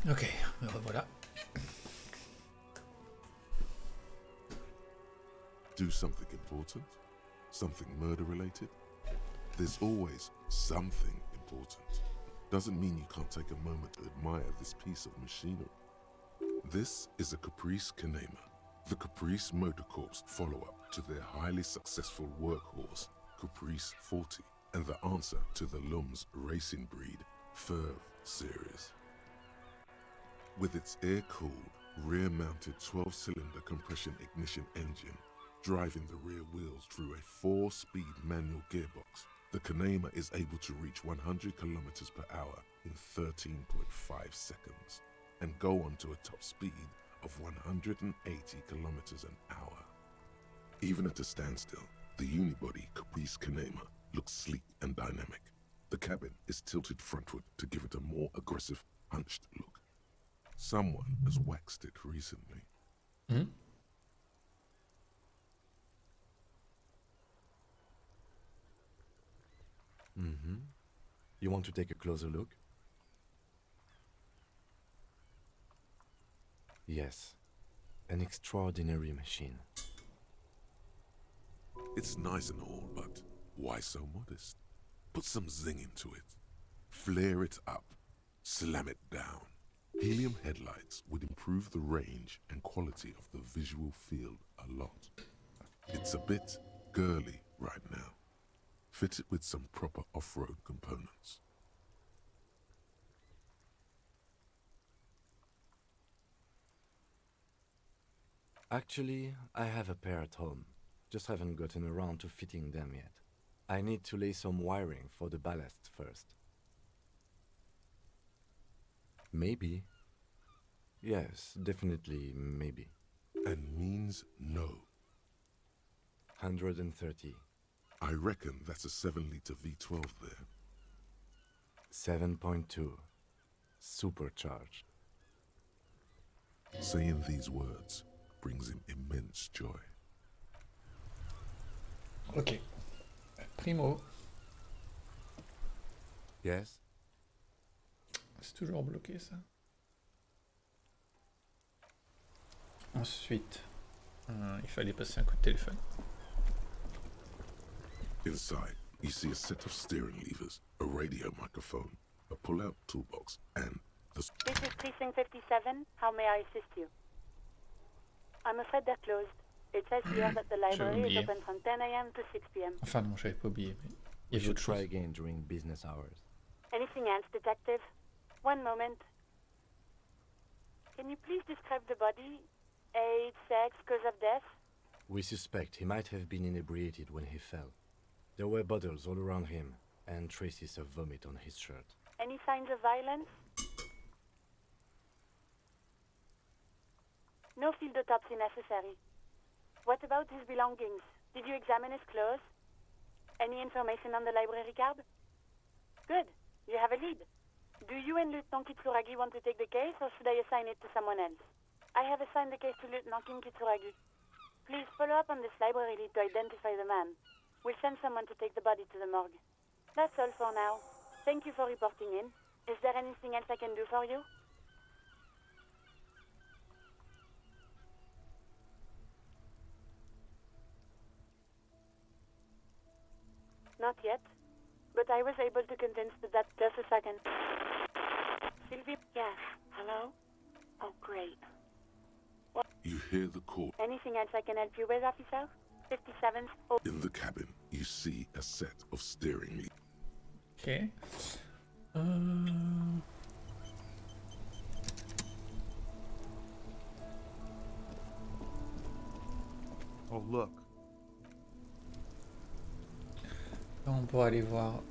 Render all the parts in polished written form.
Ok, me revoilà. Do something important? Something murder-related? There's always something important. Doesn't mean you can't take a moment to admire this piece of machinery. This is a Caprice Canema, the Caprice Motor Corp's follow-up to their highly successful workhorse, Caprice 40, and the answer to the Lum's racing breed, Ferv series. With its air-cooled, rear-mounted 12-cylinder compression ignition engine, driving the rear wheels through a 4-speed manual gearbox, the Canema is able to reach 100 kilometers per hour in 13.5 seconds and go on to a top speed of 180 kilometers an hour. Even at a standstill, the unibody Caprice Canema looks sleek and dynamic. The cabin is tilted frontward to give it a more aggressive, hunched look. Someone has waxed it recently. You want to take a closer look? Yes, an extraordinary machine. It's nice and all, but why so modest? Put some zing into it. Flare it up. Slam it down. Helium headlights would improve the range and quality of the visual field a lot. It's a bit girly right now. Fit it with some proper off-road components. Actually, I have a pair at home. Just haven't gotten around to fitting them yet. I need to lay some wiring for the ballast first. Maybe. Yes, definitely maybe. And means no. 130. I reckon that's a 7-liter V12 there. 7.2. Supercharged. Saying these words brings him immense joy. Ok. Primo. Yes? C'est toujours bloqué ça. Ensuite, il fallait passer un coup de téléphone. Inside, you see a set of steering levers, a radio microphone, a pull-out toolbox, and the... This is Precinct 57. How may I assist you? I'm afraid they're closed. It says here that the library is open from 10 a.m. to 6 p.m. Enfin non, j'avais pas oublié, mais il y We avait should autre try chose. again during business hours. Anything else, detective? One moment. Can you please describe the body? Age, sex, cause of death? We suspect he might have been inebriated when he fell. There were bottles all around him, and traces of vomit on his shirt. Any signs of violence? No field autopsy necessary. What about his belongings? Did you examine his clothes? Any information on the library card? Good. You have a lead. Do you and Lieutenant Kitsuragi want to take the case, or should I assign it to someone else? I have assigned the case to Lieutenant King Kitsuragi. Please follow up on this library lead to identify the man. We'll send someone to take the body to the morgue. That's all for now. Thank you for reporting in. Is there anything else I can do for you? Not yet, but I was able to convince that. Just a second. Sylvie? Yes. Hello? Oh, great. What? You hear the call. Anything else I can help you with, officer? 57th. Oh. In the cabin, you see a set of steering levers. Ok. Oh, look. On pourra aller voir.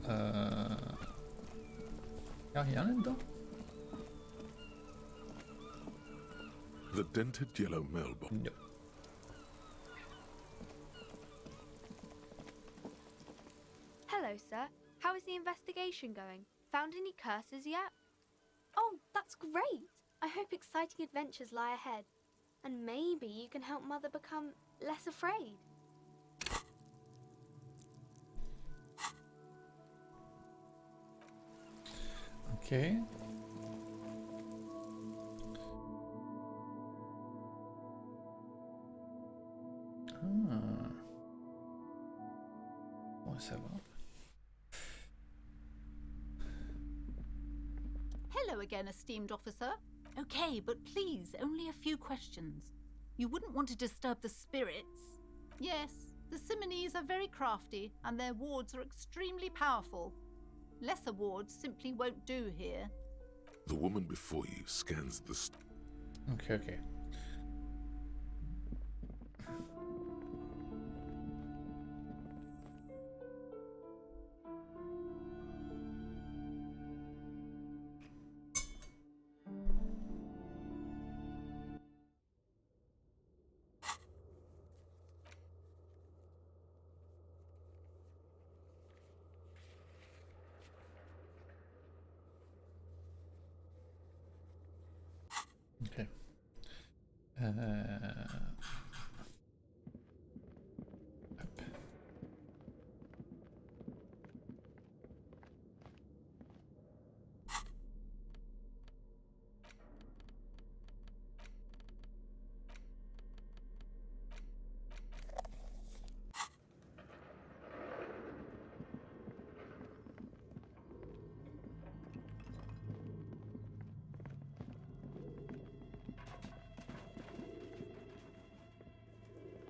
Y'a rien là-dedans. The dented yellow mailbox. No. Hello, sir. How is the investigation going? Found any curses yet? Oh, that's great! I hope exciting adventures lie ahead. And maybe you can help Mother become less afraid. Ok. à savoir. Hello again, esteemed officer. Okay, but please, only a few questions. You wouldn't want to disturb the spirits. Yes, the Simonees are very crafty, and their wards are extremely powerful. Lesser wards simply won't do here. The woman before you scans the Ok, ok. Ok. Hop.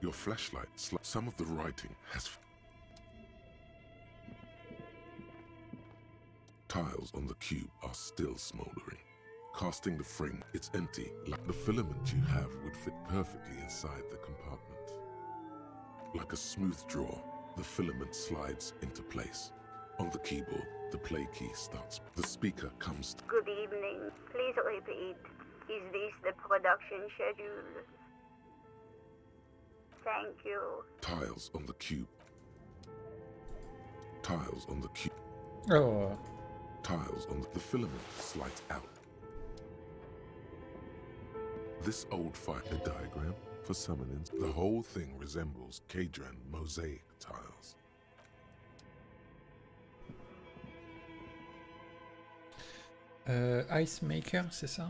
Your flashlight, some of the writing has tiles on the cube are still smoldering. Casting the frame, it's empty, like the filament you have would fit perfectly inside the compartment. Like a smooth draw, the filament slides into place. On the keyboard, the play key starts. The speaker comes. Good evening. Please repeat. Is this the production schedule? Thank you. Tiles on the cube. Tiles on the cube. Oh, Tiles on the filament slides out. This old fire diagram for summonings. The whole thing resembles Kadran mosaic tiles. Ice Maker, c'est ça?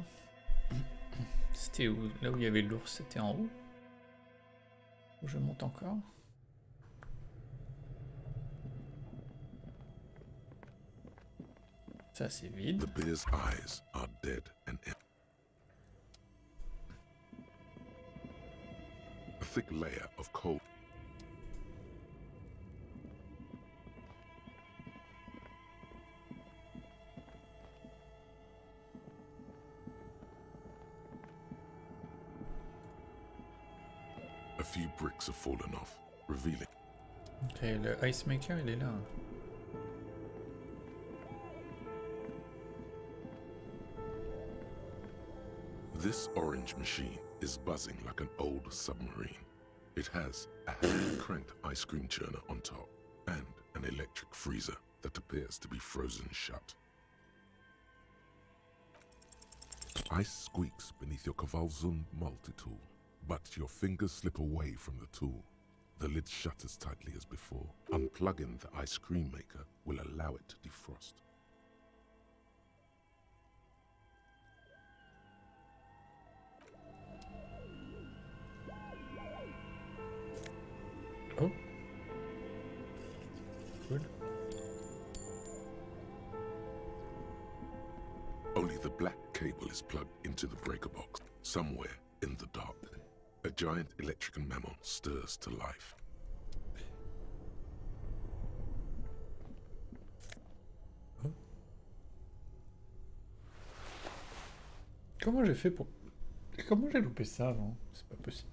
C'était où? Là où il y avait l'ours, c'était en haut? Où je monte encore? Ça c'est vide. The bear's eyes are dead and empty. A thick layer of cold. A few bricks have fallen off, revealing. Ok, le Ice Maker il est là. This orange machine is buzzing like an old submarine. It has a hand-cranked ice cream churner on top and an electric freezer that appears to be frozen shut. Ice squeaks beneath your Kavalzund multi-tool, but your fingers slip away from the tool. The lid shutters tightly as before. Unplugging the ice cream maker will allow it to defrost. Oh. Good. Only the black cable is plugged into the breaker box. Somewhere in the dark, a giant electrical mammal stirs to life. Comment j'ai fait pour... Comment j'ai loupé ça avant? C'est pas possible.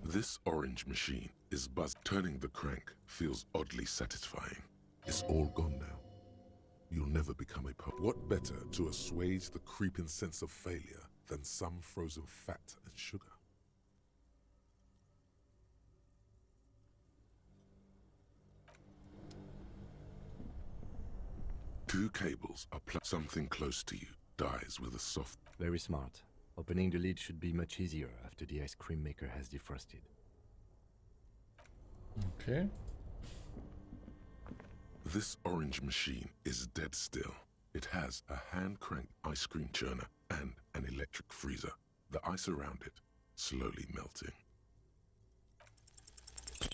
This orange machine is buzzed. Turning the crank feels oddly satisfying. It's all gone now. You'll never become a poet. What better to assuage the creeping sense of failure than some frozen fat and sugar? Two cables are plugged. Something close to you dies with a soft. Very smart. Opening the lid should be much easier after the ice cream maker has defrosted. Ok. This orange machine is dead still. It has a hand-cranked ice cream churner and an electric freezer. The ice around it slowly melting.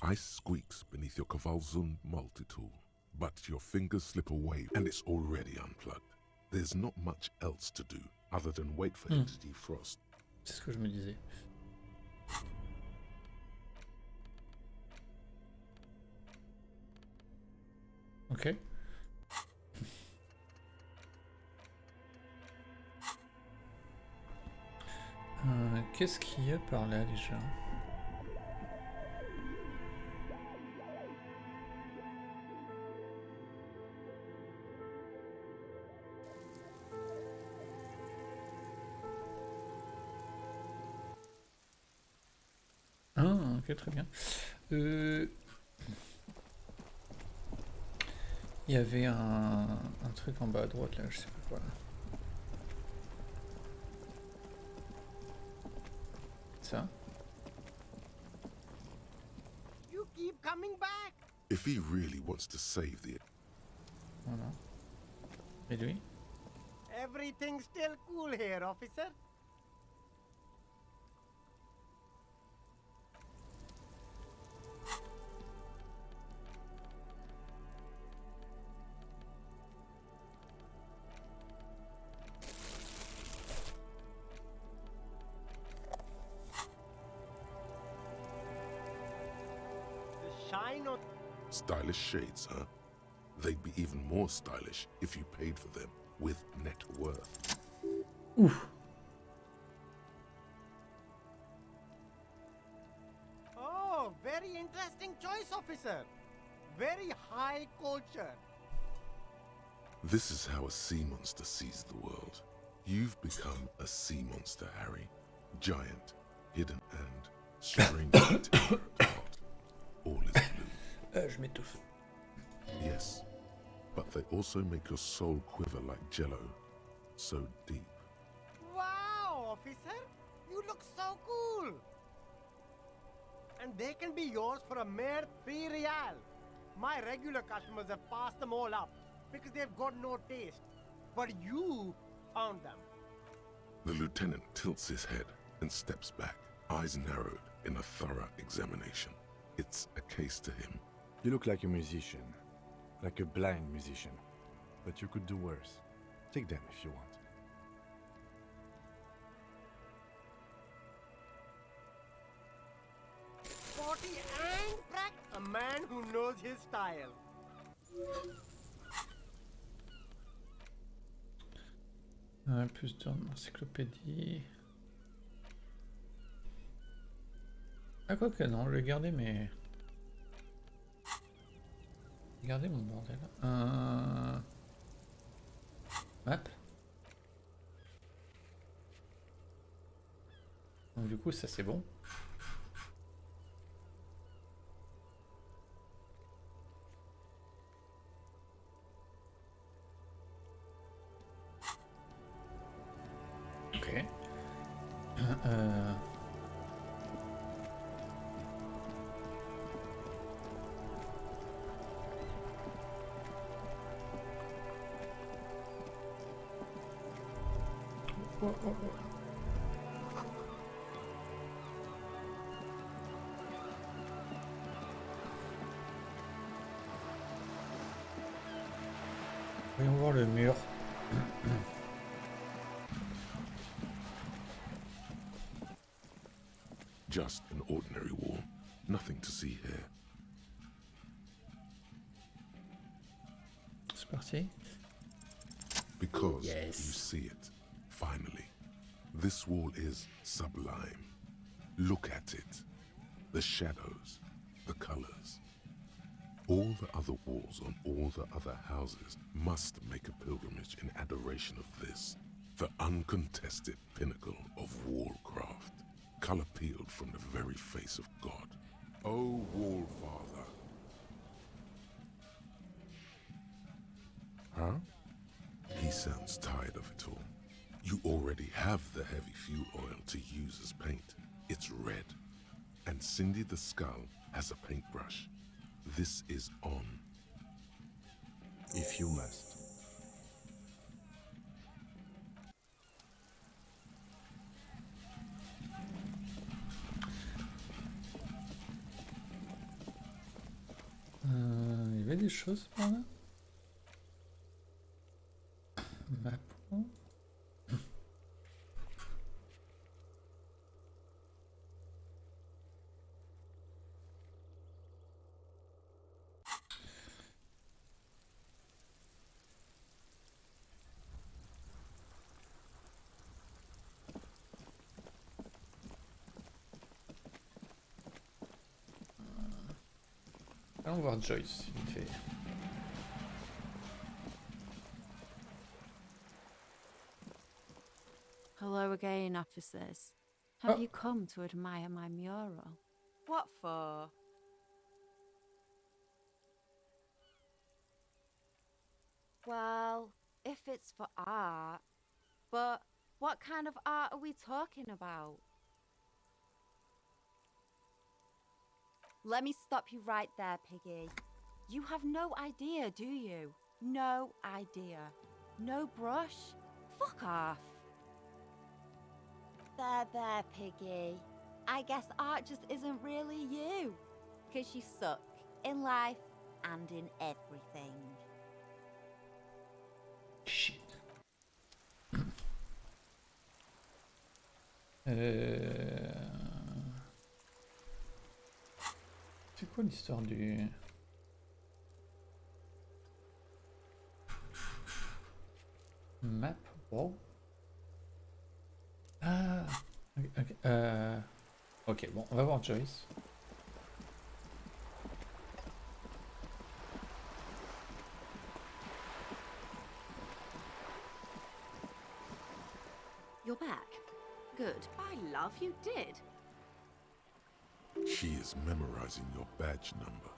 Ice squeaks beneath your Kavalzun multi-tool, but your fingers slip away and it's already unplugged. There's not much else to do other than wait for him to defrost. C'est ce que je me disais. Ok. Qu'est-ce qu'il y a par là déjà? Ah, ok, très bien. Il y avait un truc en bas à droite là, je sais pas quoi. Ça? You keep coming back. If he really wants to save the... Voilà. Et lui? Everything's still cool here, officer. The shine of Stylish shades, huh? They'd be even more stylish if you paid for them with net worth. Ouf. Oh, very interesting choice, officer. Very high culture. This is how a sea monster sees the world. You've become a sea monster, Harry. Giant, hidden, and strangely tear apart. All is blue. Je m'étouffe. Yes, but they also make your soul quiver like jello. So deep. Wow, officer. You look so cool. And they can be yours for a mere 3 real. My regular customers have passed them all up because they've got no taste. But you found them. The lieutenant tilts his head and steps back, eyes narrowed in a thorough examination. It's a case to him. You look like a musician. Like a blind musician. But you could do worse. Take them if you want. Sporty and crack. A man who knows his style. Plus d'encyclopédie. Ah quoi que non, je vais garder mes... Regardez mon bordel. Map. Donc du coup ça c'est bon. Ok. Voyons voir le mur. Just an ordinary wall. Nothing to see here. C'est parti. Because Yes. you see it, finally. This wall is sublime. Look at it. The shadows, the colors. All the other walls on all the other houses must make a pilgrimage in adoration of this, the uncontested pinnacle of wallcraft, color peeled from the very face of God. O Wall Father. Huh? He sounds tired of it all. You already have the heavy fuel oil to use as paint. It's red. And Cindy the Skull has a paintbrush. This is on. If you must. avait des choses par là? Map. Allons voir Joyce, vite fait. Hello again, officers. Have Oh. you come to admire my mural? What for? Well, if it's for art. But what kind of art are we talking about? Let me stop you right there, Piggy. You have no idea, do you? No idea. No brush? Fuck off. There, Piggy. I guess art just isn't really you. 'Cause you suck in life and in everything. Shit. C'est quoi l'histoire du... Map? Wow. Ah, ok, ok, bon, on va voir Joyce. You're back. Good. By love, you did. She is memorizing your badge number.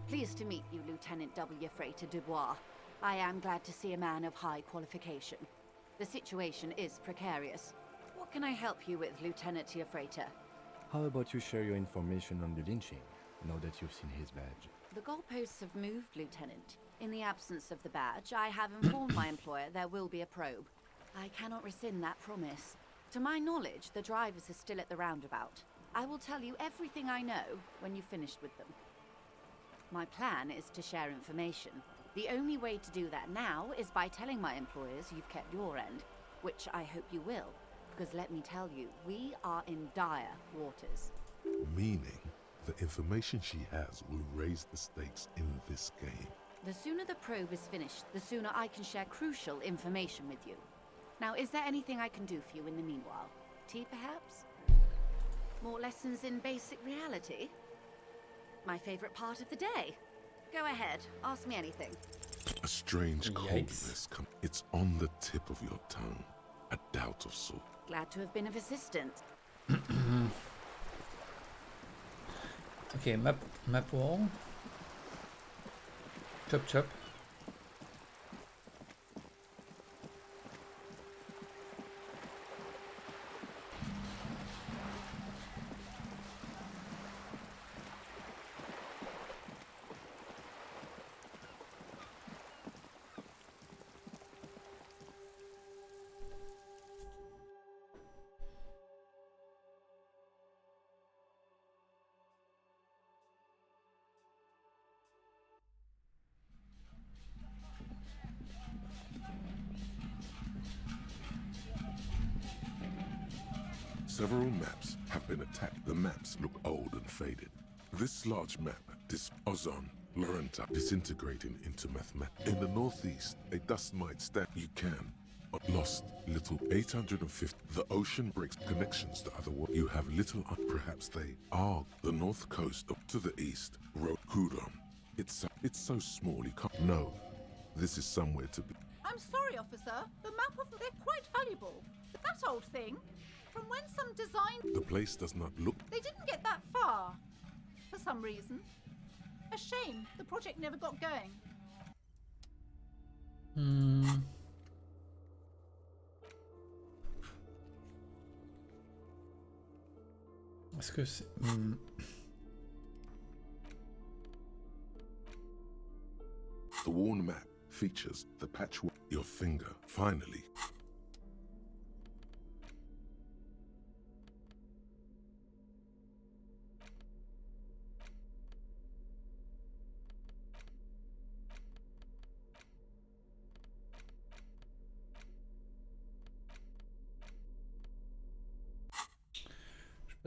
Pleased to meet you, Lieutenant W. Freighter Dubois. I am glad to see a man of high qualification. The situation is precarious. What can I help you with, Lieutenant Freighter? How about you share your information on the lynching, now that you've seen his badge? The goalposts have moved, Lieutenant. In the absence of the badge, I have informed my employer there will be a probe. I cannot rescind that promise. To my knowledge, the drivers are still at the roundabout. I will tell you everything I know when you've finished with them. My plan is to share information. The only way to do that now is by telling my employers you've kept your end, which I hope you will, because let me tell you, we are in dire waters. Meaning, the information she has will raise the stakes in this game. The sooner the probe is finished, the sooner I can share crucial information with you. Now, is there anything I can do for you in the meanwhile? Tea, perhaps? More lessons in basic reality? My favorite part of the day. Go ahead, ask me anything. A strange Yikes. coldness it's on the tip of your tongue. A doubt of sort. Glad to have been of assistance. Ok, map wall. Chop chop. Several maps have been attacked. The maps look old and faded. This large map, this ozone, Laurenta, disintegrating into mathematics. In the northeast, a dust mite stand. You can. Lost little 850. The ocean breaks connections to other worlds. You have little. Perhaps they are the north coast to the east. Road Kudon. It's so small. You can't. No, this is somewhere to be. I'm sorry, officer. The map of... They're quite valuable. That old thing, from when some design... The place does not look. They didn't get that far, for some reason. A shame. The project never got going. Est-ce que c'est... The worn map features the patchwork. Your finger, finally.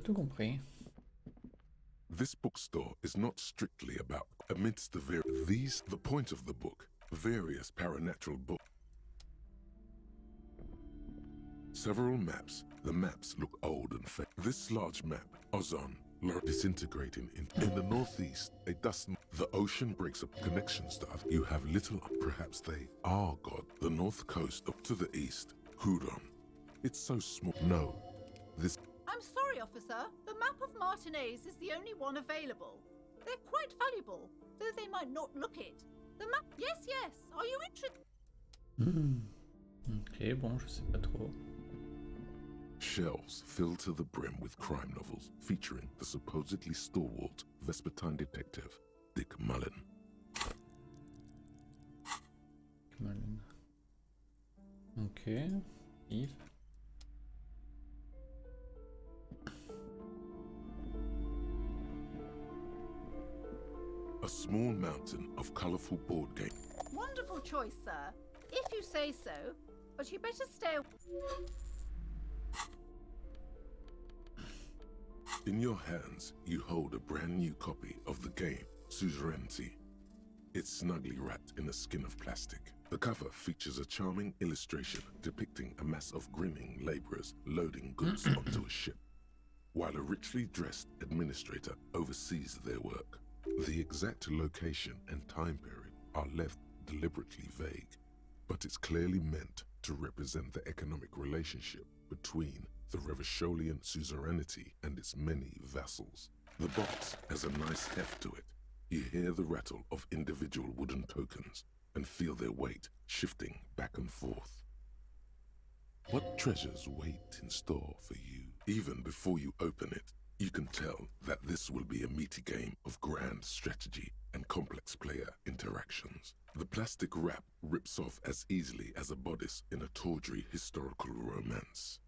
Pas tout compris. This bookstore is not strictly about amidst the point of the book, various paranatural books. Several maps. The maps look old and fake. This large map, Ozon, disintegrating in the northeast, a dust. The ocean breaks up connections to other. You have little. Perhaps they are God. The north coast up to the east, Hudon. It's so small. No, this. I'm sorry, officer. The map of Martinez is the only one available. They're quite valuable, though they might not look it. The map. Yes, yes. Are you interested? Ok, bon, je sais pas trop. Shelves filled to the brim with crime novels featuring the supposedly stalwart Vespertine detective Dick Mullen. Ok, Yves. A small mountain of colorful board games. Wonderful choice, sir. If you say so, but you better stay. In your hands, you hold a brand new copy of the game, Suzerainty. It's snugly wrapped in a skin of plastic. The cover features a charming illustration depicting a mass of grinning laborers loading goods onto a ship, while a richly dressed administrator oversees their work. The exact location and time period are left deliberately vague, but it's clearly meant to represent the economic relationship between the Revacholian suzerainty and its many vassals. The box has a nice heft to it. You hear the rattle of individual wooden tokens and feel their weight shifting back and forth. What treasures wait in store for you? Even before you open it, you can tell that this will be a meaty game of grand strategy and complex player interactions. The plastic wrap rips off as easily as a bodice in a tawdry historical romance.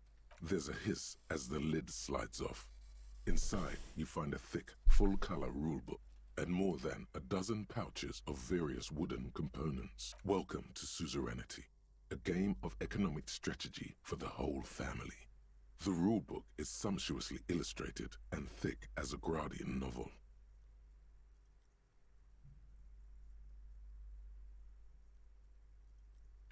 There's a hiss as the lid slides off. Inside, you find a thick, full-color rulebook and more than a dozen pouches of various wooden components. Welcome to Suzerainty, a game of economic strategy for the whole family. The rulebook is sumptuously illustrated and thick as a Gradian novel.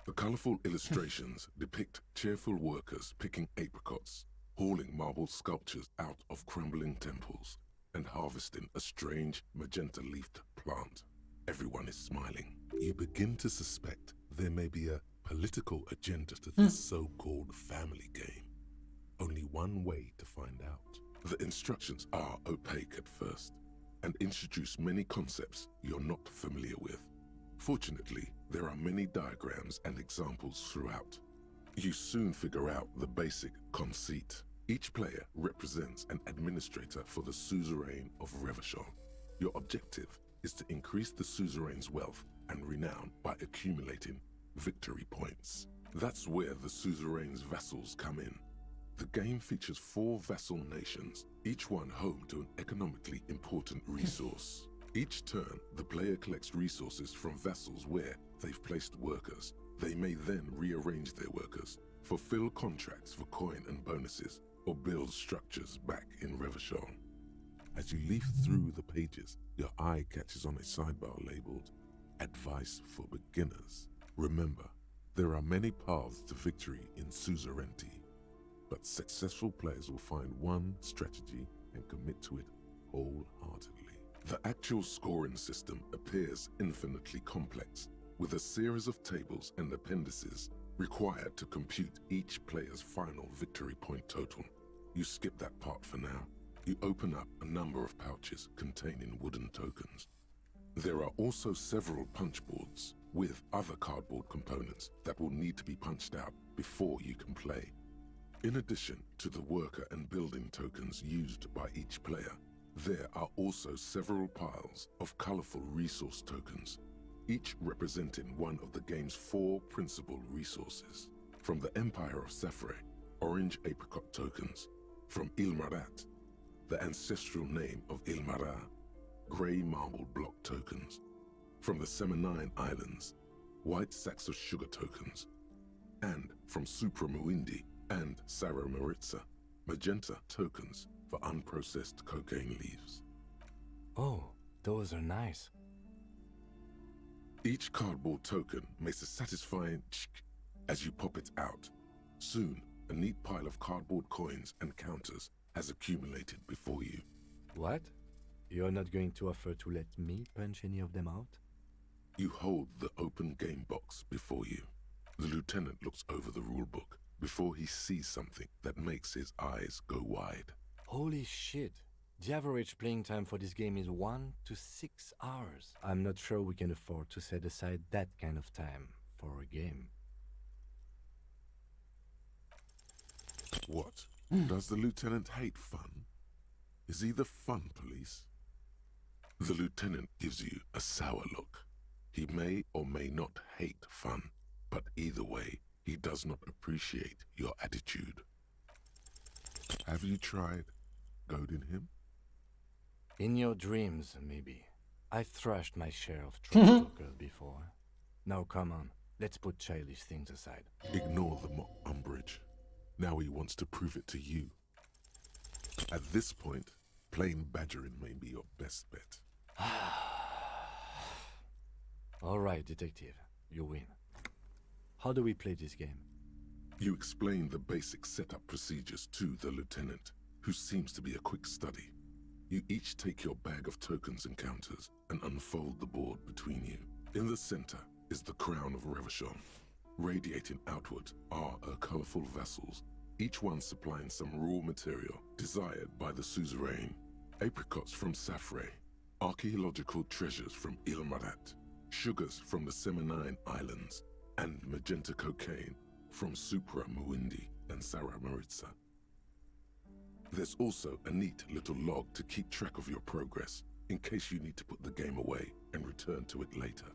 The colorful illustrations depict cheerful workers picking apricots, hauling marble sculptures out of crumbling temples, and harvesting a strange magenta-leafed plant. Everyone is smiling. You begin to suspect there may be a political agenda to this so-called family game. Only one way to find out. The instructions are opaque at first and introduce many concepts you're not familiar with. Fortunately, there are many diagrams and examples throughout. You soon figure out the basic conceit. Each player represents an administrator for the suzerain of Revachol. Your objective is to increase the suzerain's wealth and renown by accumulating victory points. That's where the suzerain's vassals come in. The game features 4 vassal nations, each one home to an economically important resource. Each turn, the player collects resources from vassals where they've placed workers. They may then rearrange their workers, fulfill contracts for coin and bonuses, or build structures back in Revachol. As you leaf through the pages, your eye catches on a sidebar labeled Advice for Beginners. Remember, there are many paths to victory in Suzerainty, but successful players will find one strategy and commit to it wholeheartedly. The actual scoring system appears infinitely complex, with a series of tables and appendices required to compute each player's final victory point total. You skip that part for now. You open up a number of pouches containing wooden tokens. There are also several punch boards with other cardboard components that will need to be punched out before you can play. In addition to the worker and building tokens used by each player, there are also several piles of colorful resource tokens, each representing one of the game's 4 principal resources. From the Empire of Safre, orange apricot tokens. From Ilmarat, the ancestral name of Ilmara, gray marble block tokens. From the Seminine Islands, white sacks of sugar tokens. And from Supramuindi and Sarah Maritza, magenta tokens for unprocessed cocaine leaves. Oh, those are nice. Each cardboard token makes a satisfying tsk as you pop it out. Soon, a neat pile of cardboard coins and counters has accumulated before you. What? You're not going to offer to let me punch any of them out? You hold the open game box before you. The lieutenant looks over the rulebook before he sees something that makes his eyes go wide. Holy shit. The average playing time for this game is 1 to 6 hours. I'm not sure we can afford to set aside that kind of time for a game. What? Does the lieutenant hate fun? Is he the fun police? The lieutenant gives you a sour look. He may or may not hate fun, but either way, he does not appreciate your attitude. Have you tried goading him? In your dreams, maybe. I've thrashed my share of trash talkers before. Now come on, let's put childish things aside. Ignore the mock umbrage. Now he wants to prove it to you. At this point, plain badgering may be your best bet. All right, detective, you win. How do we play this game? You explain the basic setup procedures to the lieutenant, who seems to be a quick study. You each take your bag of tokens and counters and unfold the board between you. In the center is the crown of Revachon. Radiating outward are her colorful vessels, each one supplying some raw material desired by the suzerain. Apricots from Safre, archaeological treasures from Ilmarat, sugars from the Seminine Islands, and magenta cocaine from Supra Muindi and Sara Maritza. There's also a neat little log to keep track of your progress in case you need to put the game away and return to it later.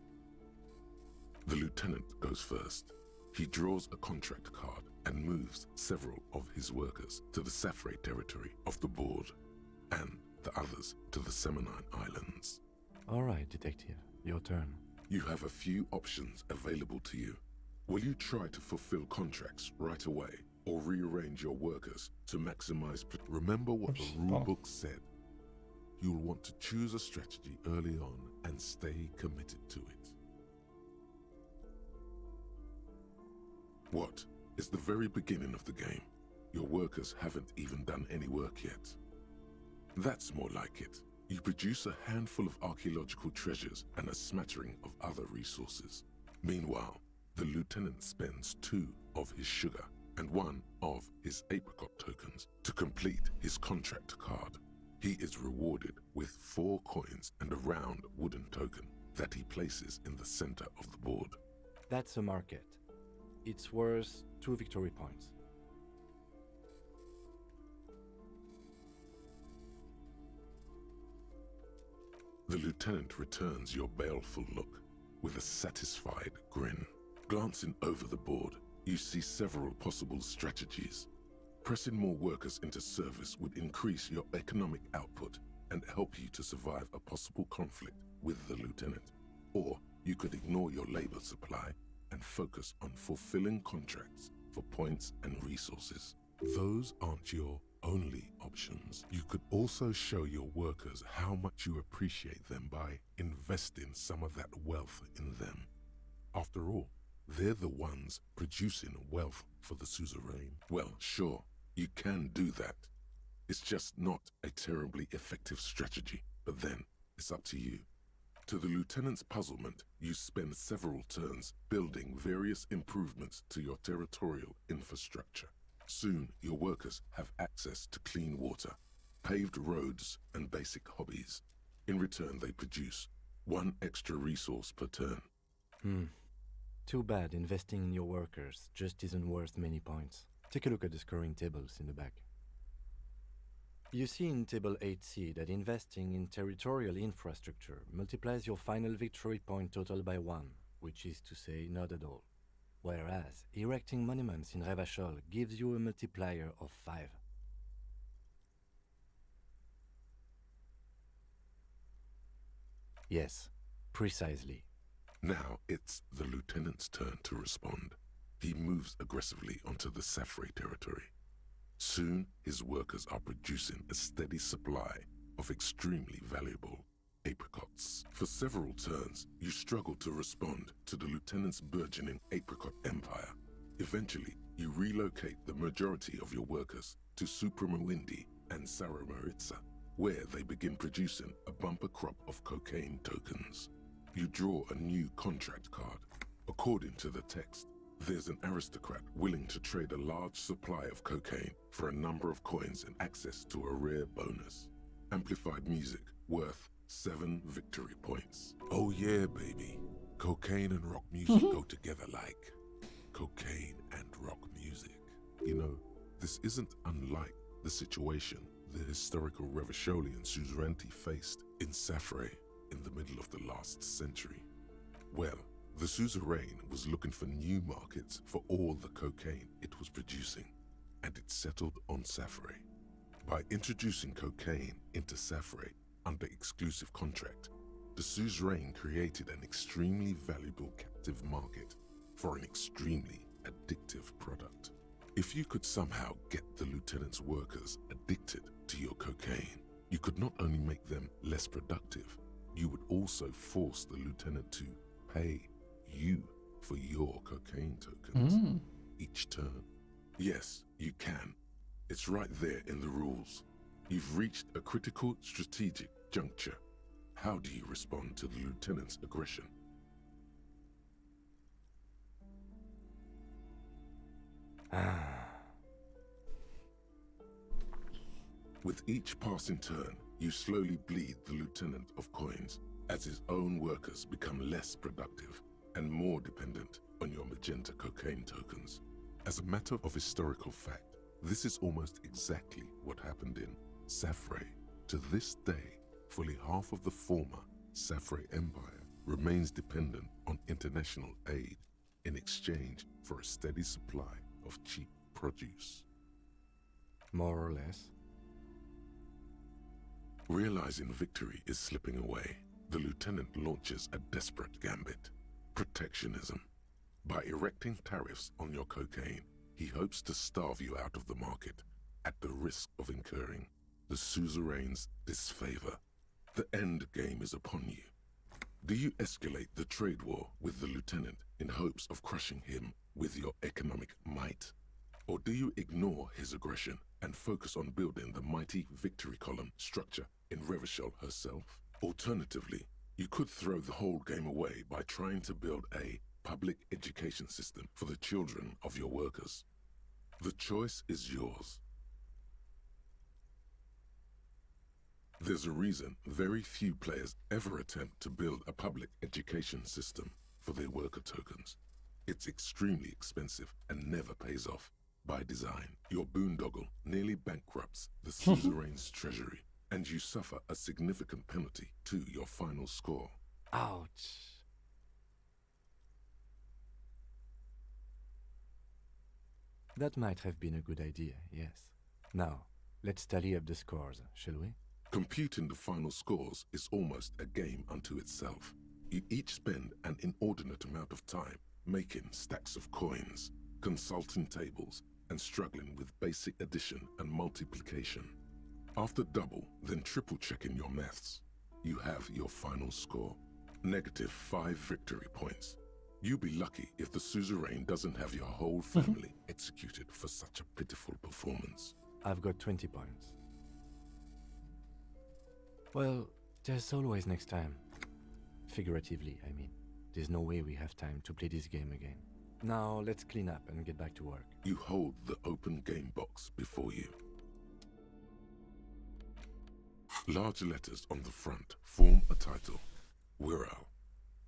The lieutenant goes first. He draws a contract card and moves several of his workers to the Safre territory of the board, and the others to the Seminine Islands. All right, detective, your turn. You have a few options available to you. Will you try to fulfill contracts right away, or rearrange your workers to maximize... Remember what the rulebook said. You'll want to choose a strategy early on and stay committed to it. What is the very beginning of the game? Your workers haven't even done any work yet. That's more like it. You produce a handful of archaeological treasures and a smattering of other resources. Meanwhile, the lieutenant spends 2 of his sugar and 1 of his apricot tokens to complete his contract card. He is rewarded with 4 coins and a round wooden token that he places in the center of the board. That's a market. It's worth 2 victory points. The lieutenant returns your baleful look with a satisfied grin. Glancing over the board, you see several possible strategies. Pressing more workers into service would increase your economic output and help you to survive a possible conflict with the lieutenant. Or you could ignore your labor supply and focus on fulfilling contracts for points and resources. Those aren't your only options. You could also show your workers how much you appreciate them by investing some of that wealth in them. After all, they're the ones producing wealth for the suzerain. Well, sure, you can do that. It's just not a terribly effective strategy, but then it's up to you. To the lieutenant's puzzlement, you spend several turns building various improvements to your territorial infrastructure. Soon, your workers have access to clean water, paved roads, and basic hobbies. In return, they produce 1 extra resource per turn. Too bad investing in your workers just isn't worth many points. Take a look at the scoring tables in the back. You see in Table 8C that investing in territorial infrastructure multiplies your final victory point total by 1, which is to say not at all. Whereas erecting monuments in Revachol gives you a multiplier of 5. Yes, precisely. Now it's the lieutenant's turn to respond. He moves aggressively onto the Safre territory. Soon, his workers are producing a steady supply of extremely valuable apricots. For several turns, you struggle to respond to the lieutenant's burgeoning apricot empire. Eventually, you relocate the majority of your workers to Supremawindi and Saramaritsa, where they begin producing a bumper crop of cocaine tokens. You draw a new contract card. According to the text, there's an aristocrat willing to trade a large supply of cocaine for a number of coins and access to a rare bonus. Amplified music worth 7 victory points. Oh yeah, baby. Cocaine and rock music go together like cocaine and rock music. You know, this isn't unlike the situation the historical Revacholian suzerainty faced in Safre in the middle of the last century. Well, the suzerain was looking for new markets for all the cocaine it was producing, and it settled on Safre. By introducing cocaine into Safre under exclusive contract, the suzerain created an extremely valuable captive market for an extremely addictive product. If you could somehow get the lieutenant's workers addicted to your cocaine, you could not only make them less productive, you would also force the lieutenant to pay you for your cocaine tokens each turn. Yes, you can. It's right there in the rules. You've reached a critical strategic juncture. How do you respond to the lieutenant's aggression? With each passing turn, you slowly bleed the lieutenant of coins as his own workers become less productive and more dependent on your magenta cocaine tokens. As a matter of historical fact, this is almost exactly what happened in Safre. To this day, fully half of the former Safre Empire remains dependent on international aid in exchange for a steady supply of cheap produce. More or less. Realizing victory is slipping away, the lieutenant launches a desperate gambit: protectionism. By erecting tariffs on your cocaine, he hopes to starve you out of the market at the risk of incurring the suzerain's disfavor. The end game is upon you. Do you escalate the trade war with the lieutenant in hopes of crushing him with your economic might? Or do you ignore his aggression and focus on building the mighty victory column structure in Revachol herself? Alternatively, you could throw the whole game away by trying to build a public education system for the children of your workers. The choice is yours. There's a reason very few players ever attempt to build a public education system for their worker tokens. It's extremely expensive and never pays off. By design, your boondoggle nearly bankrupts the suzerain's treasury, and you suffer a significant penalty to your final score. Ouch. That might have been a good idea, yes. Now, let's tally up the scores, shall we? Computing the final scores is almost a game unto itself. You each spend an inordinate amount of time making stacks of coins, consulting tables, and struggling with basic addition and multiplication. After double, then triple checking your maths, you have your final score: -5 victory points. You'll be lucky if the suzerain doesn't have your whole family executed for such a pitiful performance. I've got 20 points. Well, there's always next time. Figuratively, I mean. There's no way we have time to play this game again. Now, let's clean up and get back to work. You hold the open game box before you. Large letters on the front form a title: Wirral.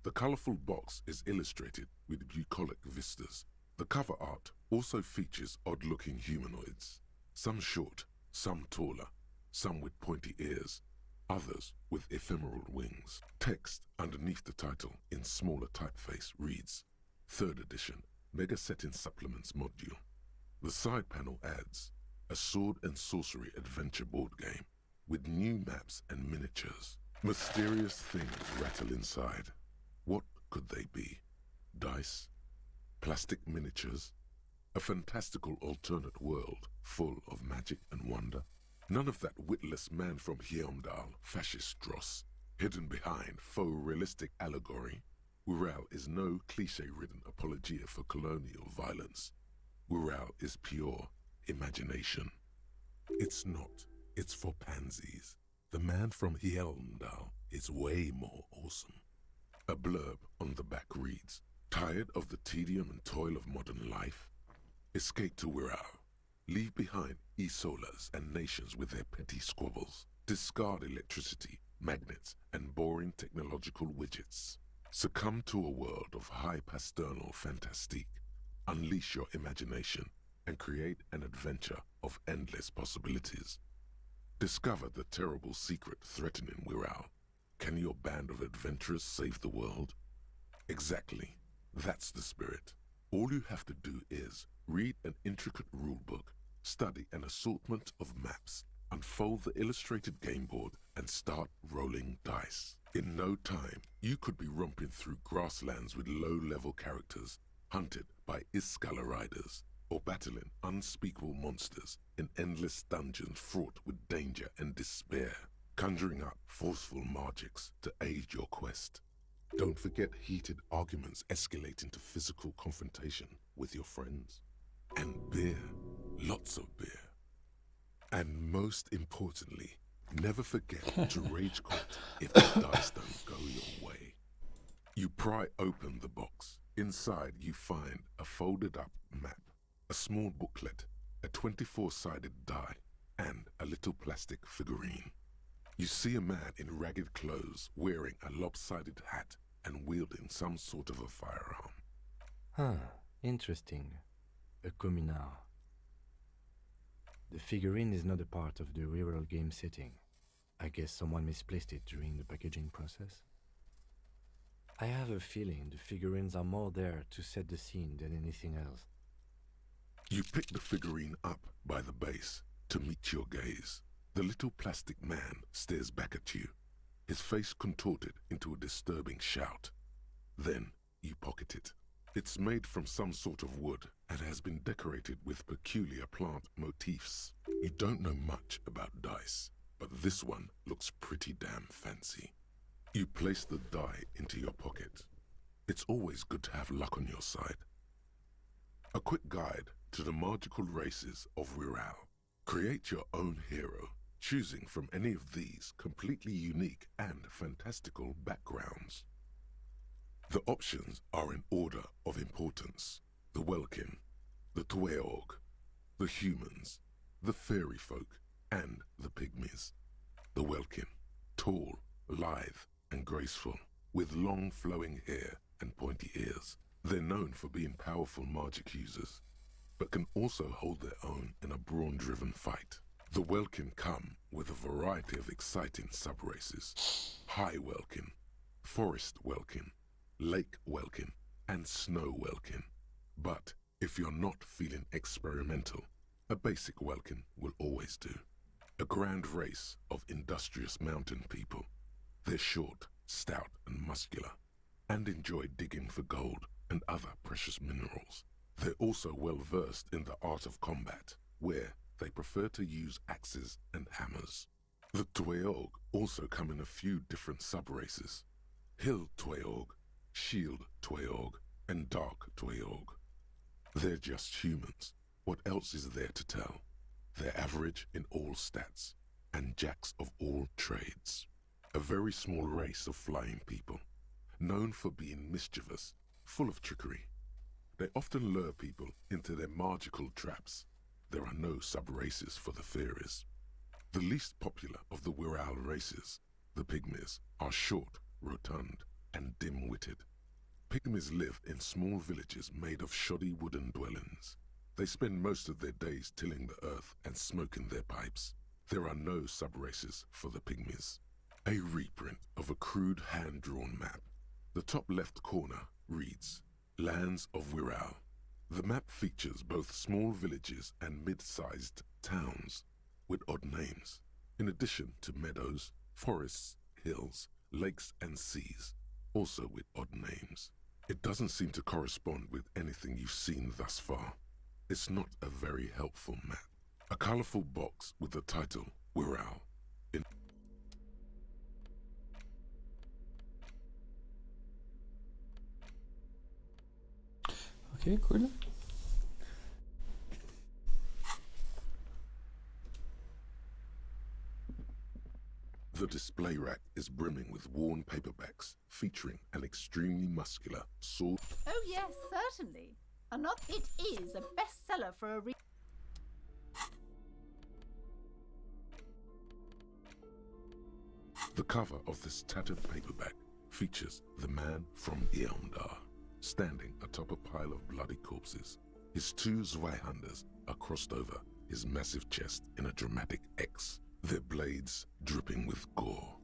The colorful box is illustrated with bucolic vistas. The cover art also features odd-looking humanoids. Some short, some taller, some with pointy ears, others with ephemeral wings. Text underneath the title in smaller typeface reads: 3rd edition, Mega Setting Supplements Module. The side panel adds a sword and sorcery adventure board game with new maps and miniatures. Mysterious things rattle inside. What could they be? Dice? Plastic miniatures? A fantastical alternate world full of magic and wonder. None of that witless man from Heimdall, fascist dross, hidden behind faux realistic allegory. Wirral is no cliché-ridden apologia for colonial violence. Wirral is pure imagination. It's not. It's for pansies. The man from Heimdall is way more awesome. A blurb on the back reads, "Tired of the tedium and toil of modern life? Escape to Wirral. Leave behind Isolas and nations with their petty squabbles. Discard electricity, magnets, and boring technological widgets. Succumb to a world of high pasternal fantastique. Unleash your imagination and create an adventure of endless possibilities. Discover the terrible secret threatening Wirral. Can your band of adventurers save the world?" Exactly. That's the spirit. All you have to do is read an intricate rulebook, study an assortment of maps, unfold the illustrated game board, and start rolling dice. In no time, you could be romping through grasslands with low-level characters, hunted by Iskala riders, or battling unspeakable monsters in endless dungeons fraught with danger and despair, conjuring up forceful magics to aid your quest. Don't forget heated arguments escalating to physical confrontation with your friends. And beer. Lots of beer. And most importantly, never forget to rage quit if the dice don't go your way. You pry open the box. Inside you find a folded up map, a small booklet, a 24-sided die, and a little plastic figurine. You see a man in ragged clothes wearing a lopsided hat and wielding some sort of a firearm. Huh, interesting. A communard. The figurine is not a part of the real game setting. I guess someone misplaced it during the packaging process. I have a feeling the figurines are more there to set the scene than anything else. You pick the figurine up by the base to meet your gaze. The little plastic man stares back at you, his face contorted into a disturbing shout. Then you pocket it. It's made from some sort of wood and has been decorated with peculiar plant motifs. You don't know much about dice, but this one looks pretty damn fancy. You place the die into your pocket. It's always good to have luck on your side. A quick guide to the magical races of Wirral. Create your own hero, choosing from any of these completely unique and fantastical backgrounds. The options are in order of importance: the Welkin, the Tweog, the humans, the fairy folk, and the pygmies. The Welkin, tall, lithe, and graceful, with long flowing hair and pointy ears. They're known for being powerful magic users, but can also hold their own in a brawn-driven fight. The Welkin come with a variety of exciting sub-races: High Welkin, Forest Welkin, Lake Welkin, and Snow Welkin. But if you're not feeling experimental, a basic Welkin will always do. A grand race of industrious mountain people. They're short, stout, and muscular, and enjoy digging for gold and other precious minerals. They're also well versed in the art of combat, where they prefer to use axes and hammers. The Tweog also come in a few different sub-races: Hill Tweog, Shield Tweog, and Dark Tweog. They're just humans. What else is there to tell? They're average in all stats, and jacks of all trades. A very small race of flying people, known for being mischievous, full of trickery. They often lure people into their magical traps. There are no sub-races for the fairies. The least popular of the Wirral races, the pygmies, are short, rotund, and dim-witted. Pygmies live in small villages made of shoddy wooden dwellings. They spend most of their days tilling the earth and smoking their pipes. There are no sub-races for the pygmies. A reprint of a crude hand-drawn map. The top left corner reads, Lands of Wirral. The map features both small villages and mid-sized towns with odd names, in addition to meadows, forests, hills, lakes, and seas, also with odd names. It doesn't seem to correspond with anything you've seen thus far. It's not a very helpful map. A colorful box with the title Wirral. Ok, cool. The display rack is brimming with worn paperbacks featuring an extremely muscular sword. Oh yes, certainly. It is a bestseller for a The cover of this tattered paperback features the man from Eomdar standing atop a pile of bloody corpses. His two Zweihanders are crossed over his massive chest in a dramatic X, their blades dripping with gore.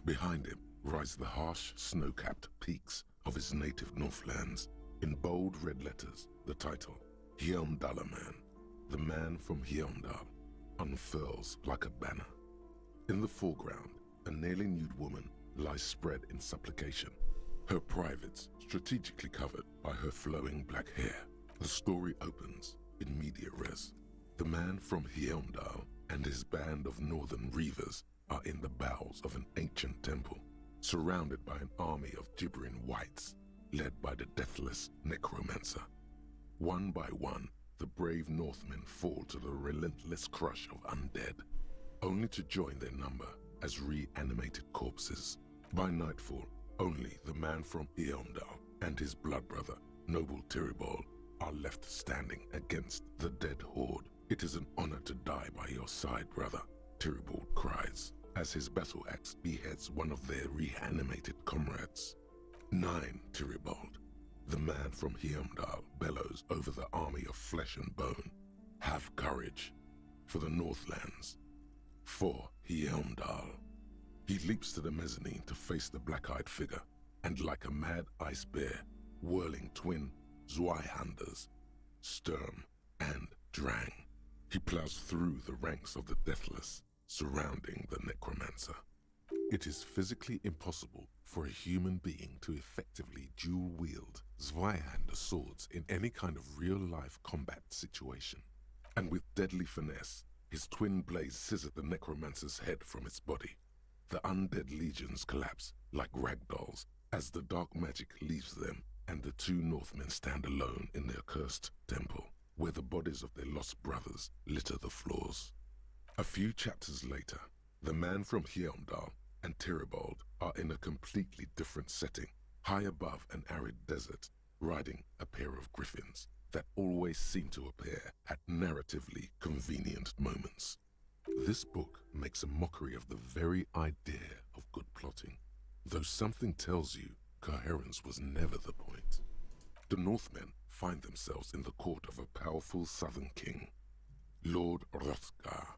Behind him rise the harsh, snow-capped peaks of his native Northlands. In bold red letters, the title, Heomdallaman, the man from Heomdal, unfurls like a banner. In the foreground, a nearly nude woman lies spread in supplication, her privates strategically covered by her flowing black hair. The story opens in media res. The man from Heomdal and his band of northern reavers are in the bowels of an ancient temple, surrounded by an army of gibbering whites, led by the deathless necromancer. One by one, the brave Northmen fall to the relentless crush of undead, only to join their number as reanimated corpses. By nightfall, only the man from Eomdal and his blood brother, noble Tyribald, are left standing against the dead horde. It is an honor to die by your side, brother, Tyribald cries, as his battle axe beheads one of their reanimated comrades. 9, Tyribald, the man from Heomdal, bellows over the army of flesh and bone. Have courage for the Northlands, for Heomdal. He leaps to the mezzanine to face the black-eyed figure, and like a mad ice bear, whirling twin Zweihanders, Sturm and Drang, he plows through the ranks of the deathless surrounding the necromancer. It is physically impossible for a human being to effectively dual-wield Zweihander swords in any kind of real-life combat situation. And with deadly finesse, his twin blades scissor the necromancer's head from its body. The undead legions collapse like ragdolls as the dark magic leaves them, and the two Northmen stand alone in their cursed temple, where the bodies of their lost brothers litter the floors. A few chapters later, the man from Heomdal and Tyribald are in a completely different setting, high above an arid desert, riding a pair of griffins that always seem to appear at narratively convenient moments. This book makes a mockery of the very idea of good plotting, though something tells you coherence was never the point. The Northmen find themselves in the court of a powerful southern king, Lord Hrothgar.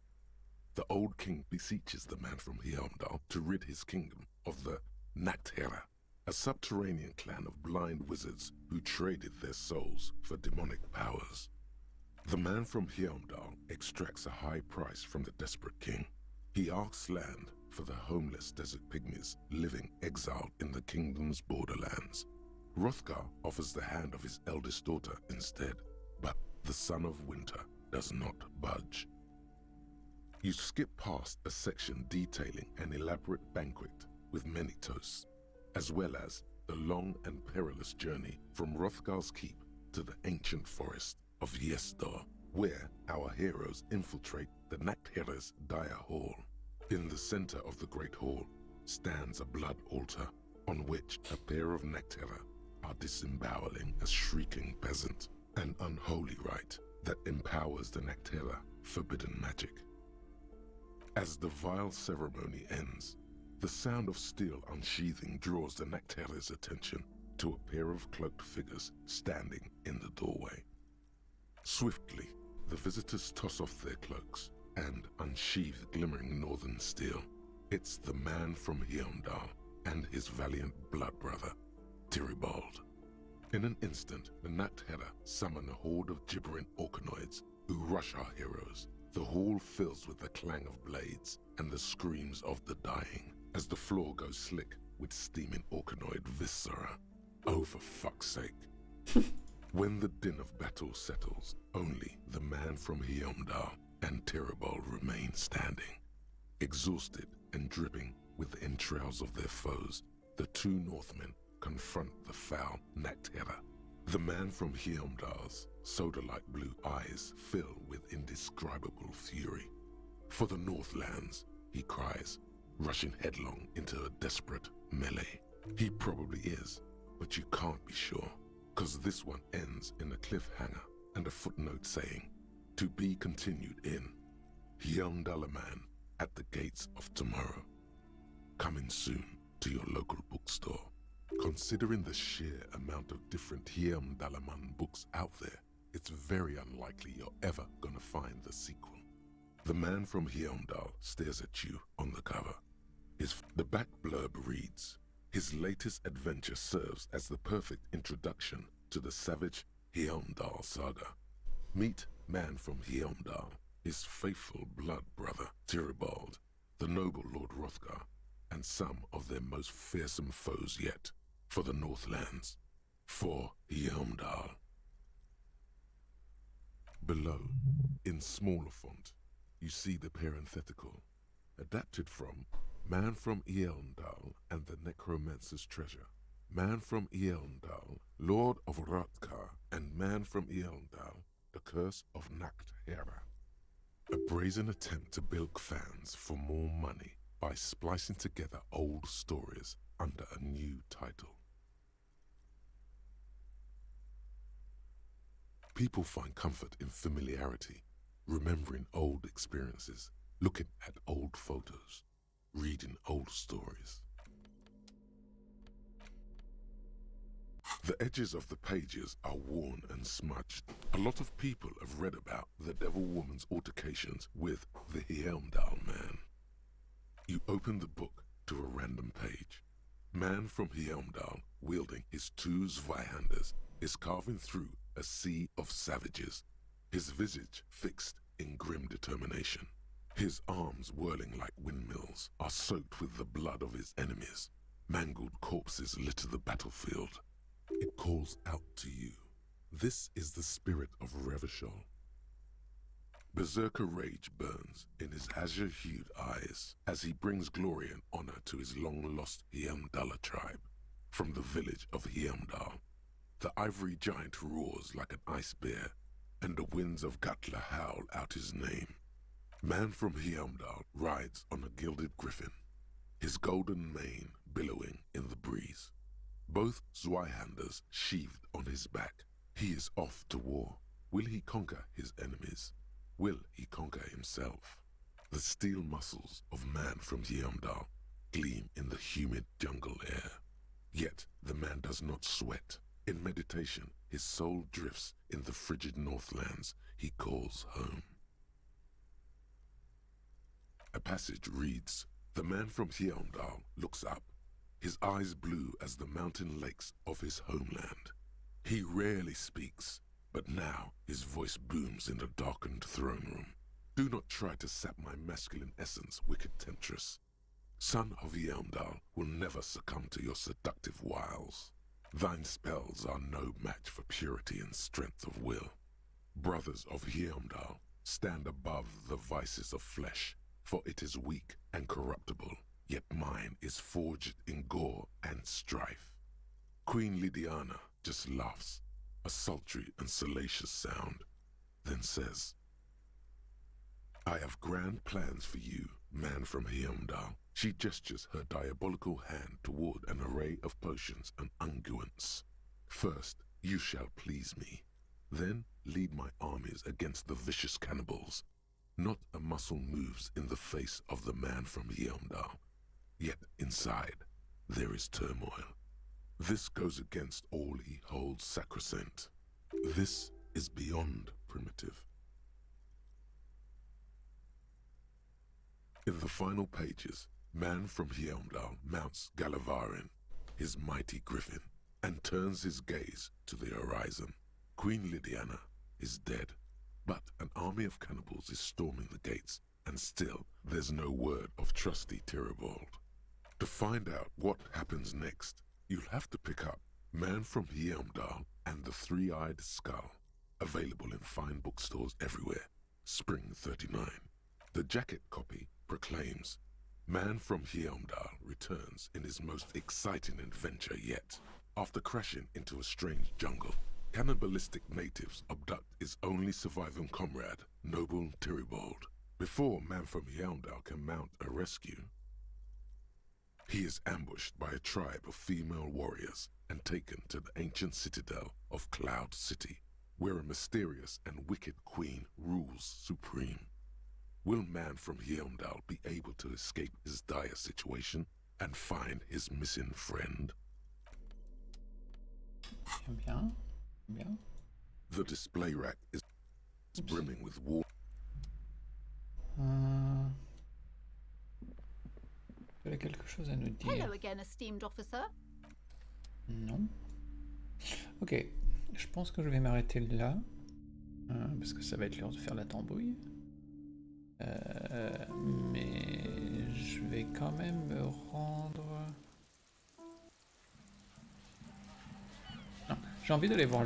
The old king beseeches the man from Heomdal to rid his kingdom of the Nachtherra, a subterranean clan of blind wizards who traded their souls for demonic powers. The man from Heomdal extracts a high price from the desperate king. He asks land for the homeless desert pygmies living exiled in the kingdom's borderlands. Hrothgar offers the hand of his eldest daughter instead, but the son of winter does not budge. You skip past a section detailing an elaborate banquet with many toasts, as well as the long and perilous journey from Hrothgar's keep to the ancient forest of Yesdar, where our heroes infiltrate the Nachtherra's dire hall. In the center of the great hall stands a blood altar on which a pair of Nachtherra are disemboweling a shrieking peasant, an unholy rite that empowers the Nachtherra forbidden magic. As the vile ceremony ends, the sound of steel unsheathing draws the Nachtherra's attention to a pair of cloaked figures standing in the doorway. Swiftly, the visitors toss off their cloaks and unsheathe glimmering northern steel. It's the man from Heomdal and his valiant blood brother, Tyribald. In an instant, the Nachtherra summon a horde of gibbering orcanoids who rush our heroes. The hall fills with the clang of blades and the screams of the dying as the floor goes slick with steaming orcanoid viscera. Oh, for fuck's sake. When the din of battle settles, only the man from Heimdall and Terrible remain standing. Exhausted and dripping with the entrails of their foes, the two Northmen confront the foul-necked Hera. The man from Heimdall's soda-like blue eyes fill with indescribable fury. For the Northlands, he cries, rushing headlong into a desperate melee. He probably is, but you can't be sure, cause this one ends in a cliffhanger and a footnote saying, to be continued in Heimdallaman at the Gates of Tomorrow. Coming soon to your local bookstore. Considering the sheer amount of different Heimdallaman books out there, it's very unlikely you're ever gonna find the sequel. The man from Heimdall stares at you on the cover. The back blurb reads, his latest adventure serves as the perfect introduction to the savage Heimdall saga. Meet man from Heimdall, his faithful blood brother Tyribald, the noble Lord Hrothgar, and some of their most fearsome foes yet, for the Northlands, for Heimdall. Below, in smaller font, you see the parenthetical, adapted from Man from Eildal and the Necromancer's Treasure, Man from Eildal, Lord of Hrothgar, and Man from Eildal, The Curse of Nacht Hera. A brazen attempt to bilk fans for more money by splicing together old stories under a new title. People find comfort in familiarity, remembering old experiences, looking at old photos, reading old stories. The edges of the pages are worn and smudged. A lot of people have read about the Devil Woman's altercations with the Heimdall man. You open the book to a random page. Man from Heimdall, wielding his two Zweihanders, is carving through a sea of savages, his visage fixed in grim determination. His arms, whirling like windmills, are soaked with the blood of his enemies. Mangled corpses litter the battlefield. It calls out to you. This is the spirit of Revachol. Berserker rage burns in his azure-hued eyes as he brings glory and honor to his long-lost Heimdalla tribe. From the village of Heimdall, the ivory giant roars like an ice bear, and the winds of Gatla howl out his name. Man from Heimdall rides on a gilded griffin, his golden mane billowing in the breeze. Both Zweihanders sheathed on his back. He is off to war. Will he conquer his enemies? Will he conquer himself? The steel muscles of man from Heimdall gleam in the humid jungle air. Yet the man does not sweat. In meditation, his soul drifts in the frigid Northlands he calls home. A passage reads, the man from Heimdall looks up, his eyes blue as the mountain lakes of his homeland. He rarely speaks, but now his voice booms in the darkened throne room. Do not try to sap my masculine essence, wicked temptress. Son of Heimdall will never succumb to your seductive wiles. Thine spells are no match for purity and strength of will. Brothers of Heimdall, stand above the vices of flesh, for it is weak and corruptible, yet mine is forged in gore and strife. Queen Lydiana just laughs, a sultry and salacious sound, then says, I have grand plans for you, man from Heimdall. She gestures her diabolical hand toward an array of potions and unguents. First, you shall please me. Then lead my armies against the vicious cannibals. Not a muscle moves in the face of the man from Heimdall. Yet inside, there is turmoil. This goes against all he holds sacrosanct. This is beyond primitive. In the final pages, man from Heimdall mounts Galavarin, his mighty griffin, and turns his gaze to the horizon. Queen Lydiana is dead, but an army of cannibals is storming the gates, and still there's no word of trusty Tyribald. To find out what happens next, you'll have to pick up Man from Heimdall and the Three-Eyed Skull, available in fine bookstores everywhere. Spring 39. The jacket copy proclaims, Man from Heimdall returns in his most exciting adventure yet. After crashing into a strange jungle, cannibalistic natives abduct his only surviving comrade, Noble Tyribald. Before Man from Heimdall can mount a rescue, he is ambushed by a tribe of female warriors and taken to the ancient citadel of Cloud City, where a mysterious and wicked queen rules supreme. Will Man from Heimdall be able to escape his dire situation and find his missing friend? Bien, bien. The display rack is brimming with water. Il y a quelque chose à nous dire. Hello again, esteemed officer. Non. Ok, je pense que je vais m'arrêter là. Parce que ça va être l'heure de faire la tambouille. Mais je vais quand même me rendre... Non, j'ai envie d'aller voir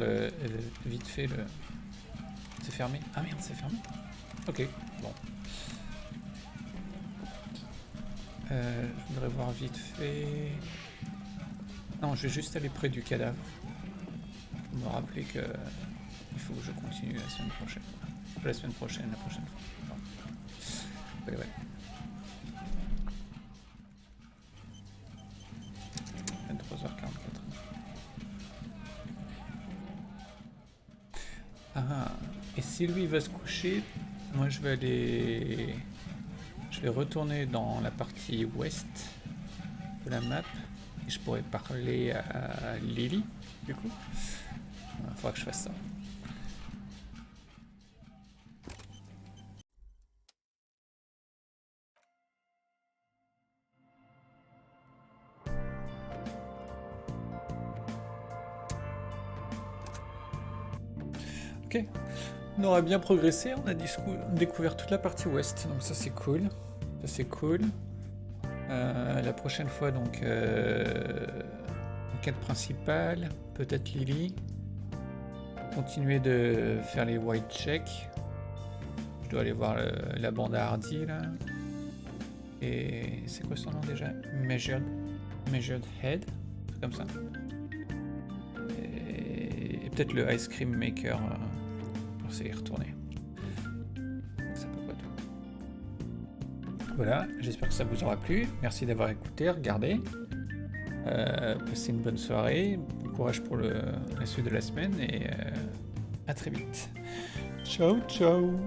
vite fait le... C'est fermé? Ah merde, c'est fermé? Ok, bon. Je voudrais voir vite fait... Non, je vais juste aller près du cadavre. Pour me rappeler que... Il faut que je continue la semaine prochaine. La semaine prochaine, la prochaine fois. Ouais, ouais. 23h44. Ah, et si lui va se coucher, moi je vais aller... Je vais retourner dans la partie ouest de la map et je pourrais parler à Lily, du coup. Il faudra que je fasse ça. Ok, on aura bien progressé, on a découvert toute la partie ouest, donc ça c'est cool. Ça c'est cool. La prochaine fois donc enquête principale, peut-être Lily. Continuer de faire les white checks. Je dois aller voir la bande à Hardy là. Et c'est quoi son nom déjà? Measured Head, comme ça. Et peut-être le Ice Cream Maker pour s'y retourner. C'est à peu près tout. Voilà, j'espère que ça vous aura plu. Merci d'avoir écouté, regardé. Passez une bonne soirée. Bon courage pour la suite de la semaine et à très vite. Ciao, ciao.